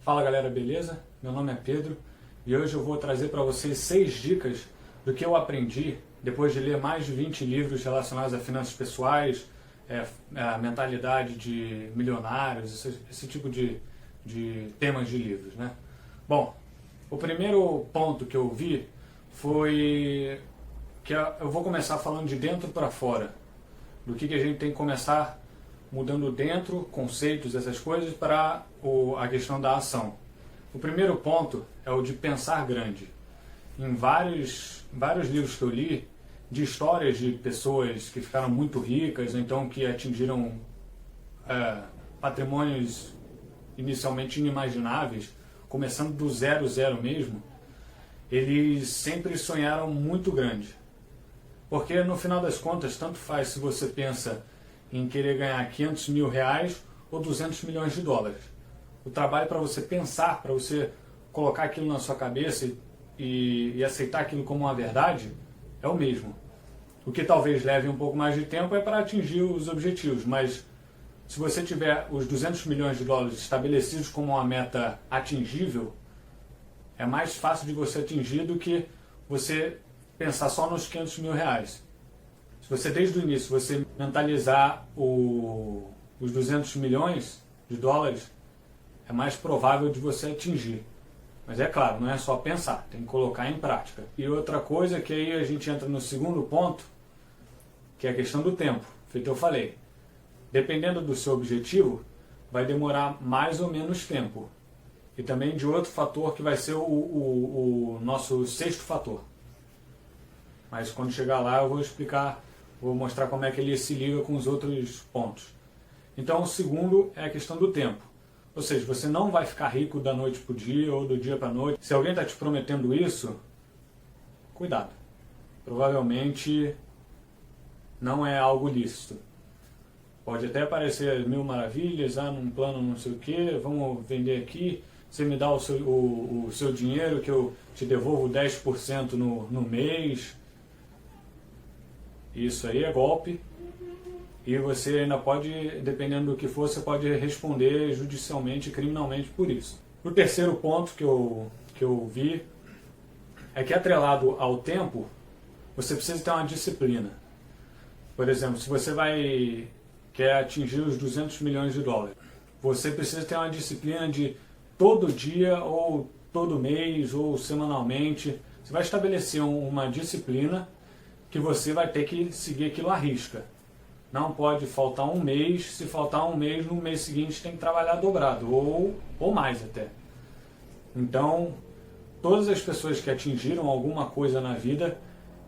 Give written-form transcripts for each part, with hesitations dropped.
Fala galera, beleza? Meu nome é Pedro e hoje eu vou trazer para vocês 6 dicas do que eu aprendi depois de ler mais de 20 livros relacionados a finanças pessoais, a mentalidade de milionários, esse tipo de temas de livros, né? Bom, o primeiro ponto que eu vi foi que eu vou começar falando de dentro para fora, do que a gente tem que começar mudando dentro, conceitos, essas coisas, para a questão da ação. O primeiro ponto é o de pensar grande. Em vários livros que eu li, de histórias de pessoas que ficaram muito ricas, então que atingiram patrimônios inicialmente inimagináveis, começando do zero mesmo, eles sempre sonharam muito grande. Porque no final das contas, tanto faz se você pensa em querer ganhar 500 mil reais ou 200 milhões de dólares. O trabalho para você pensar, para você colocar aquilo na sua cabeça e aceitar aquilo como uma verdade, é o mesmo. O que talvez leve um pouco mais de tempo é para atingir os objetivos, mas se você tiver os 200 milhões de dólares estabelecidos como uma meta atingível, é mais fácil de você atingir do que você pensar só nos 500 mil reais. Se você desde o início você mentalizar os 200 milhões de dólares, é mais provável de você atingir. Mas é claro, não é só pensar, tem que colocar em prática. E outra coisa que aí a gente entra no segundo ponto, que é a questão do tempo. Feito eu falei, dependendo do seu objetivo, vai demorar mais ou menos tempo. E também de outro fator que vai ser o nosso sexto fator. Mas quando chegar lá eu vou explicar, vou mostrar como é que ele se liga com os outros pontos. Então o segundo é a questão do tempo. Ou seja, você não vai ficar rico da noite para o dia ou do dia para a noite. Se alguém está te prometendo isso, cuidado. Provavelmente não é algo lícito. Pode até parecer mil maravilhas, num plano não sei o que, vamos vender aqui, você me dá o seu dinheiro que eu te devolvo 10% no mês. Isso aí é golpe. E você ainda pode, dependendo do que for, você pode responder judicialmente e criminalmente por isso. O terceiro ponto que eu vi é que, atrelado ao tempo, você precisa ter uma disciplina. Por exemplo, se você quer atingir os 200 milhões de dólares, você precisa ter uma disciplina de todo dia ou todo mês ou semanalmente. Você vai estabelecer uma disciplina que você vai ter que seguir aquilo à risca. Não pode faltar um mês, se faltar um mês, no mês seguinte tem que trabalhar dobrado, ou mais até. Então, todas as pessoas que atingiram alguma coisa na vida,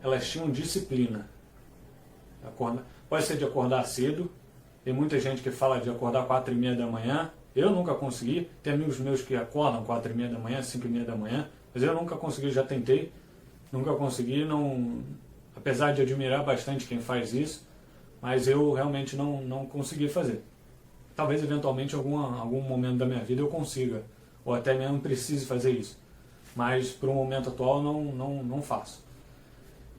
elas tinham disciplina. Pode ser de acordar cedo, tem muita gente que fala de acordar 4h30 da manhã, eu nunca consegui, tem amigos meus que acordam 4h30 da manhã, 5h30 da manhã, mas eu nunca consegui, já tentei, nunca consegui, apesar de admirar bastante quem faz isso, mas eu realmente não consegui fazer. Talvez eventualmente em algum momento da minha vida eu consiga, ou até mesmo precise fazer isso, mas para o momento atual não faço.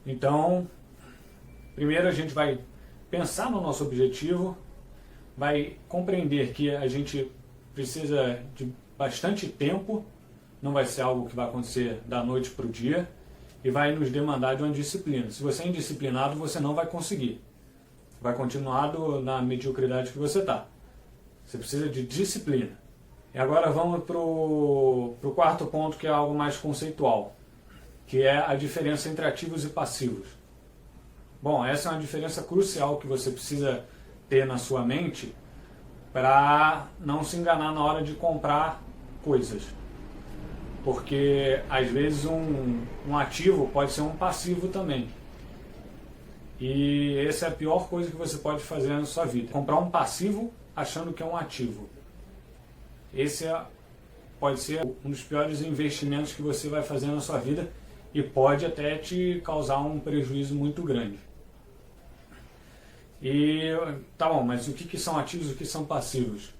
Então, primeiro a gente vai pensar no nosso objetivo, vai compreender que a gente precisa de bastante tempo, não vai ser algo que vai acontecer da noite para o dia, e vai nos demandar de uma disciplina. Se você é indisciplinado, você não vai conseguir. Vai continuar na mediocridade que você está. Você precisa de disciplina. E agora vamos para o quarto ponto, que é algo mais conceitual, que é a diferença entre ativos e passivos. Bom, essa é uma diferença crucial que você precisa ter na sua mente para não se enganar na hora de comprar coisas. Porque, às vezes, um ativo pode ser um passivo também. E essa é a pior coisa que você pode fazer na sua vida. Comprar um passivo achando que é um ativo. Esse pode ser um dos piores investimentos que você vai fazer na sua vida e pode até te causar um prejuízo muito grande. E tá bom, mas o que são ativos e o que são passivos?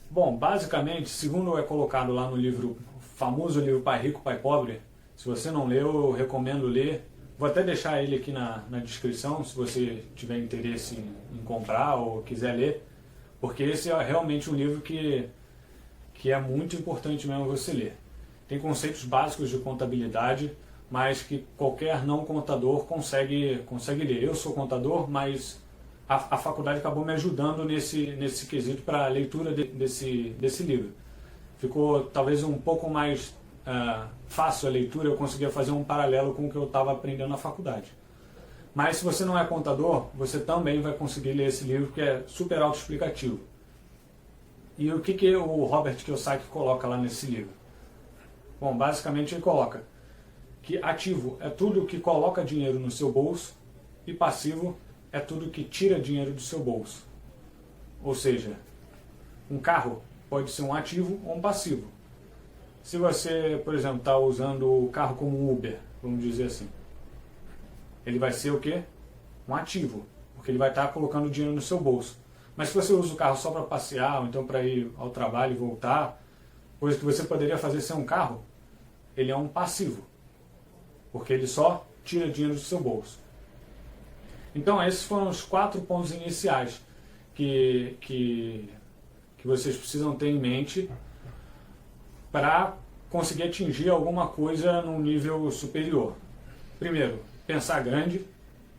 Bom, basicamente, segundo é colocado lá no livro, famoso livro Pai Rico, Pai Pobre, se você não leu, eu recomendo ler. Vou até deixar ele aqui na descrição, se você tiver interesse em comprar ou quiser ler, porque esse é realmente um livro que que é muito importante mesmo você ler. Tem conceitos básicos de contabilidade, mas que qualquer não contador consegue ler. Eu sou contador, mas a faculdade acabou me ajudando nesse quesito para a leitura desse livro. Ficou talvez um pouco mais fácil a leitura, eu conseguia fazer um paralelo com o que eu estava aprendendo na faculdade. Mas se você não é contador, você também vai conseguir ler esse livro, que é super autoexplicativo. E o que o Robert Kiyosaki coloca lá nesse livro? Bom, basicamente ele coloca que ativo é tudo que coloca dinheiro no seu bolso e passivo é tudo que tira dinheiro do seu bolso. Ou seja, um carro pode ser um ativo ou um passivo. Se você, por exemplo, está usando o carro como Uber, vamos dizer assim, ele vai ser o quê? Um ativo, porque ele vai estar colocando dinheiro no seu bolso. Mas se você usa o carro só para passear, ou então para ir ao trabalho e voltar, coisa que você poderia fazer sem um carro, ele é um passivo, porque ele só tira dinheiro do seu bolso. Então esses foram os 4 pontos iniciais que vocês precisam ter em mente para conseguir atingir alguma coisa num nível superior. Primeiro, pensar grande,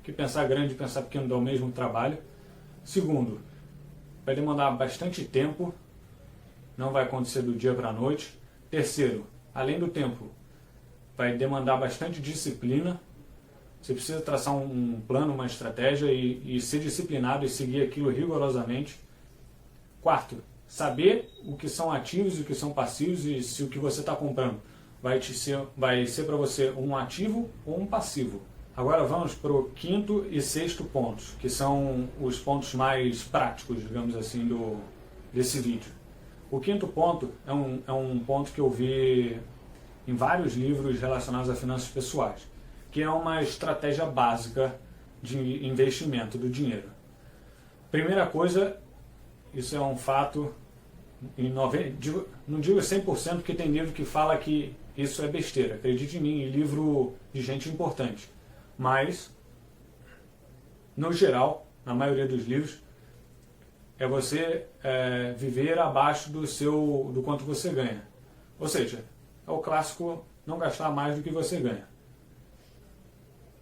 que pensar grande e pensar pequeno dá o mesmo trabalho. Segundo, vai demandar bastante tempo, não vai acontecer do dia para a noite. Terceiro, além do tempo, vai demandar bastante disciplina. Você precisa traçar um plano, uma estratégia e ser disciplinado e seguir aquilo rigorosamente. Quarto, saber o que são ativos e o que são passivos e se o que você está comprando vai ser para você um ativo ou um passivo. Agora vamos para o 5º e 6º pontos, que são os pontos mais práticos, digamos assim, desse vídeo. O 5º ponto é um ponto que eu vi em vários livros relacionados a finanças pessoais, que é uma estratégia básica de investimento do dinheiro. Primeira coisa, isso é um fato, não digo 100%, porque tem livro que fala que isso é besteira, acredite em mim, livro de gente importante. Mas, no geral, na maioria dos livros, é você viver abaixo do quanto você ganha. Ou seja, é o clássico não gastar mais do que você ganha.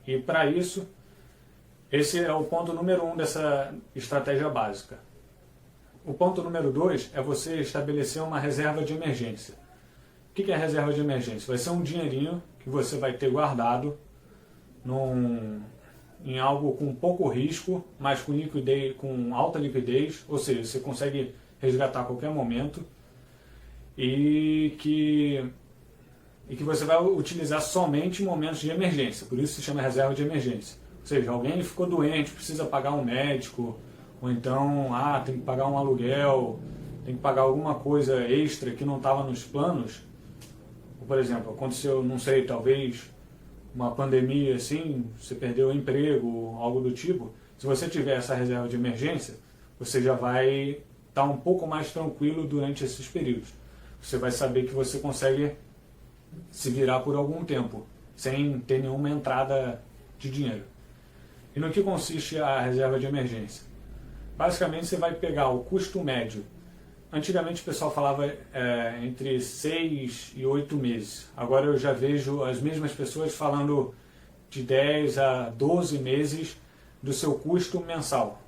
E para isso, esse é o ponto número 1 dessa estratégia básica. O ponto número 2 é você estabelecer uma reserva de emergência. O que é reserva de emergência? Vai ser um dinheirinho que você vai ter guardado em algo com pouco risco, mas com alta liquidez, ou seja, você consegue resgatar a qualquer momento e que você vai utilizar somente em momentos de emergência, por isso se chama reserva de emergência. Ou seja, alguém ficou doente, precisa pagar um médico, ou então tem que pagar um aluguel, tem que pagar alguma coisa extra que não estava nos planos. Ou, por exemplo, aconteceu, não sei, talvez uma pandemia assim, você perdeu o emprego, algo do tipo. Se você tiver essa reserva de emergência, você já vai estar um pouco mais tranquilo durante esses períodos. Você vai saber que você consegue se virar por algum tempo, sem ter nenhuma entrada de dinheiro. E no que consiste a reserva de emergência? Basicamente você vai pegar o custo médio. Antigamente o pessoal falava entre 6 e 8 meses. Agora eu já vejo as mesmas pessoas falando de 10 a 12 meses do seu custo mensal.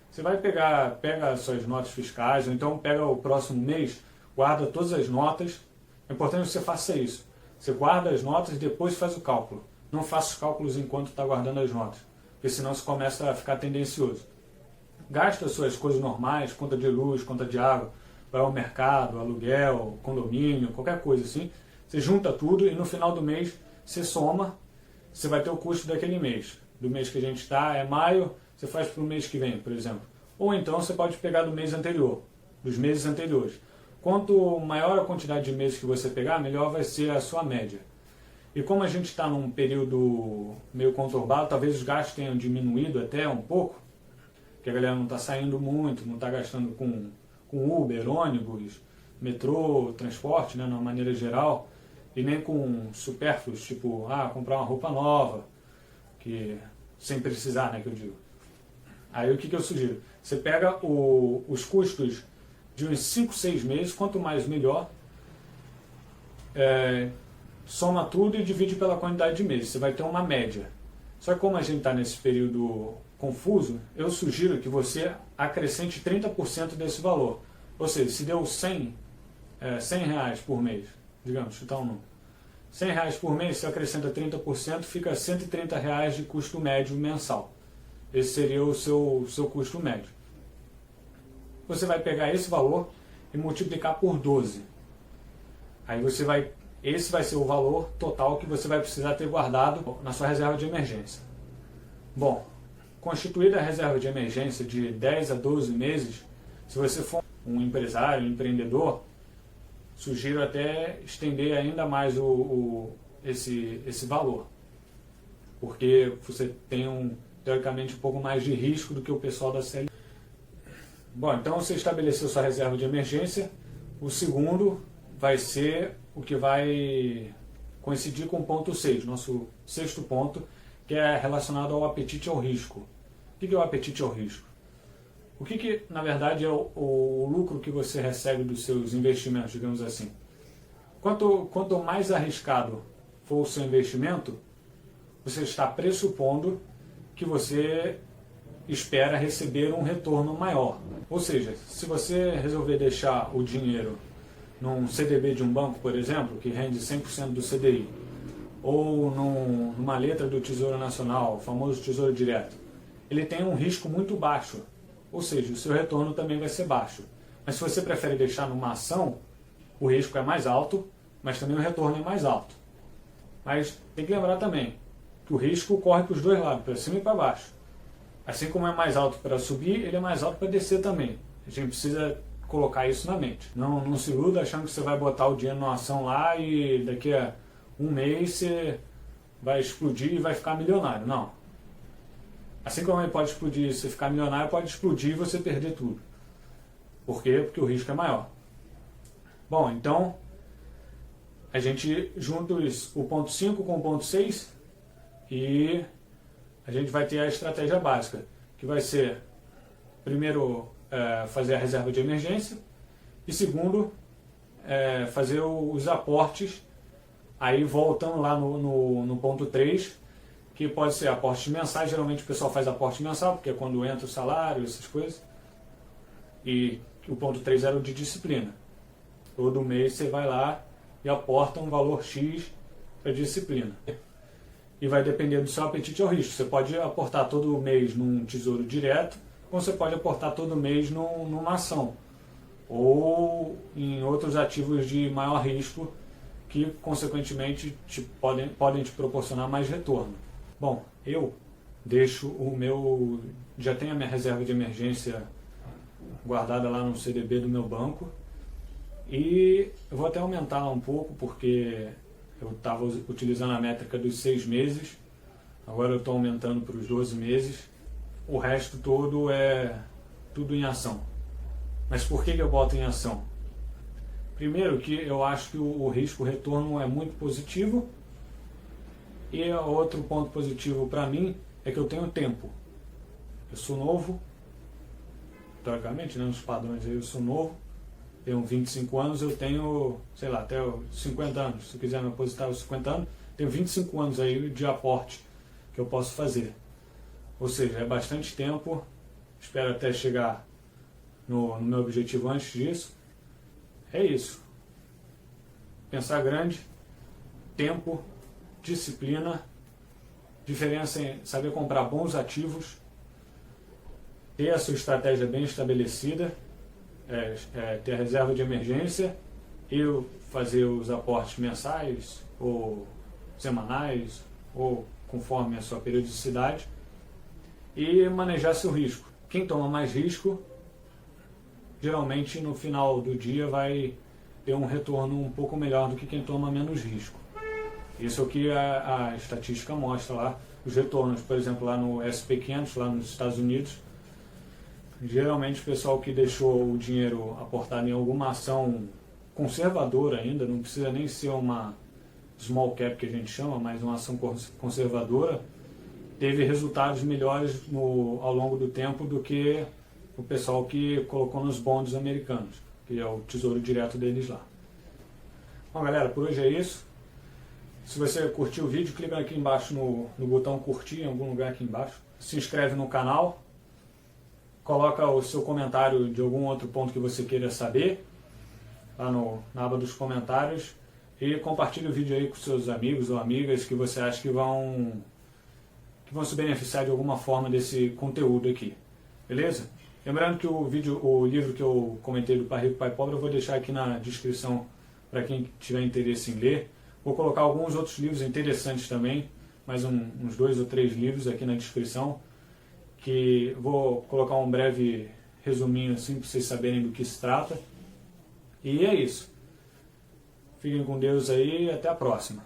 Você vai pega suas notas fiscais, ou então pega o próximo mês, guarda todas as notas. É importante que você faça isso. Você guarda as notas e depois faz o cálculo. Não faça os cálculos enquanto está guardando as notas, porque senão você começa a ficar tendencioso. Gasta suas coisas normais, conta de luz, conta de água, vai ao mercado, aluguel, condomínio, qualquer coisa assim. Você junta tudo e no final do mês você soma, você vai ter o custo daquele mês. Do mês que a gente está, é maio, você faz para o mês que vem, por exemplo. Ou então você pode pegar do mês anterior, dos meses anteriores. Quanto maior a quantidade de meses que você pegar, melhor vai ser a sua média. E como a gente está num período meio conturbado, talvez os gastos tenham diminuído até um pouco, que a galera não está saindo muito, não está gastando com Uber, ônibus, metrô, transporte, né, de uma maneira geral, e nem com supérfluos, tipo, comprar uma roupa nova, que sem precisar, né, que eu digo. Aí o que eu sugiro? Você pega os custos de uns 5, 6 meses, quanto mais melhor. Soma tudo e divide pela quantidade de meses, você vai ter uma média. Só que como a gente está nesse período confuso, eu sugiro que você acrescente 30% desse valor. Ou seja, se deu 100 reais por mês, digamos, chutar um número. 100 reais por mês, você acrescenta 30%, fica 130 reais de custo médio mensal. Esse seria o seu custo médio. Você vai pegar esse valor e multiplicar por 12. Aí esse vai ser o valor total que você vai precisar ter guardado na sua reserva de emergência. Bom, constituída a reserva de emergência de 10 a 12 meses, se você for um empresário, um empreendedor, sugiro até estender ainda mais esse valor. Porque você tem teoricamente um pouco mais de risco do que o pessoal da CLT. Bom, então você estabeleceu sua reserva de emergência. O segundo vai ser o que vai coincidir com o ponto 6, nosso sexto ponto, que é relacionado ao apetite ao risco. O que é o apetite ao risco? O que na verdade é o lucro que você recebe dos seus investimentos, digamos assim. Quanto mais arriscado for o seu investimento, você está pressupondo que você espera receber um retorno maior. Ou seja, se você resolver deixar o dinheiro num CDB de um banco, por exemplo, que rende 100% do CDI, ou numa letra do Tesouro Nacional, o famoso Tesouro Direto, ele tem um risco muito baixo, ou seja, o seu retorno também vai ser baixo. Mas se você prefere deixar numa ação, o risco é mais alto, mas também o retorno é mais alto. Mas tem que lembrar também que o risco corre para os dois lados, para cima e para baixo. Assim como é mais alto para subir, ele é mais alto para descer também. A gente precisa colocar isso na mente. Não se iluda achando que você vai botar o dinheiro numa ação lá e daqui a um mês você vai explodir e vai ficar milionário. Não. Assim como ele pode explodir e você ficar milionário, pode explodir e você perder tudo. Por quê? Porque o risco é maior. Bom, então a gente junta o ponto 5 com o ponto 6 e a gente vai ter a estratégia básica, que vai ser, primeiro, fazer a reserva de emergência e, segundo, fazer os aportes, aí voltando lá no ponto 3, que pode ser aportes mensais. Geralmente o pessoal faz aporte mensal, porque é quando entra o salário, essas coisas. E o ponto 3 era o de disciplina. Todo mês você vai lá e aporta um valor X para disciplina. E vai depender do seu apetite ao risco. Você pode aportar todo mês num tesouro direto, ou você pode aportar todo mês numa ação. Ou em outros ativos de maior risco, que consequentemente podem te proporcionar mais retorno. Bom, eu deixo já tenho a minha reserva de emergência guardada lá no CDB do meu banco, e eu vou até aumentar lá um pouco, porque eu estava utilizando a métrica dos 6 meses, agora eu estou aumentando para os 12 meses, o resto todo é tudo em ação. Mas por que eu boto em ação? Primeiro que eu acho que o risco-retorno é muito positivo, e outro ponto positivo para mim é que eu tenho tempo. Eu sou novo, teoricamente, nos padrões eu sou novo, tenho 25 anos, eu tenho, sei lá, até 50 anos, se eu quiser me aposentar aos 50 anos, tenho 25 anos aí de aporte que eu posso fazer. Ou seja, é bastante tempo, espero até chegar no meu objetivo antes disso. É isso. Pensar grande, tempo, disciplina, diferença em saber comprar bons ativos, ter a sua estratégia bem estabelecida, ter a reserva de emergência e fazer os aportes mensais ou semanais ou conforme a sua periodicidade e manejar seu risco. Quem toma mais risco, geralmente no final do dia vai ter um retorno um pouco melhor do que quem toma menos risco. Isso é o que a estatística mostra lá, os retornos, por exemplo, lá no SP500, lá nos Estados Unidos. Geralmente o pessoal que deixou o dinheiro aportado em alguma ação conservadora ainda, não precisa nem ser uma small cap que a gente chama, mas uma ação conservadora, teve resultados melhores ao longo do tempo do que o pessoal que colocou nos bonds americanos. que é o tesouro direto deles lá. Bom, galera, por hoje é isso. Se você curtiu o vídeo, clica aqui embaixo no botão curtir, em algum lugar aqui embaixo. Se inscreve no canal. Coloca o seu comentário de algum outro ponto que você queira saber, lá na aba dos comentários. E compartilhe o vídeo aí com seus amigos ou amigas que você acha que vão se beneficiar de alguma forma desse conteúdo aqui. Beleza? Lembrando que o livro que eu comentei do Pai Rico, Pai Pobre, eu vou deixar aqui na descrição para quem tiver interesse em ler. Vou colocar alguns outros livros interessantes também, mais uns 2 ou 3 livros aqui na descrição, que vou colocar um breve resuminho assim para vocês saberem do que se trata. E é isso. Fiquem com Deus aí e até a próxima.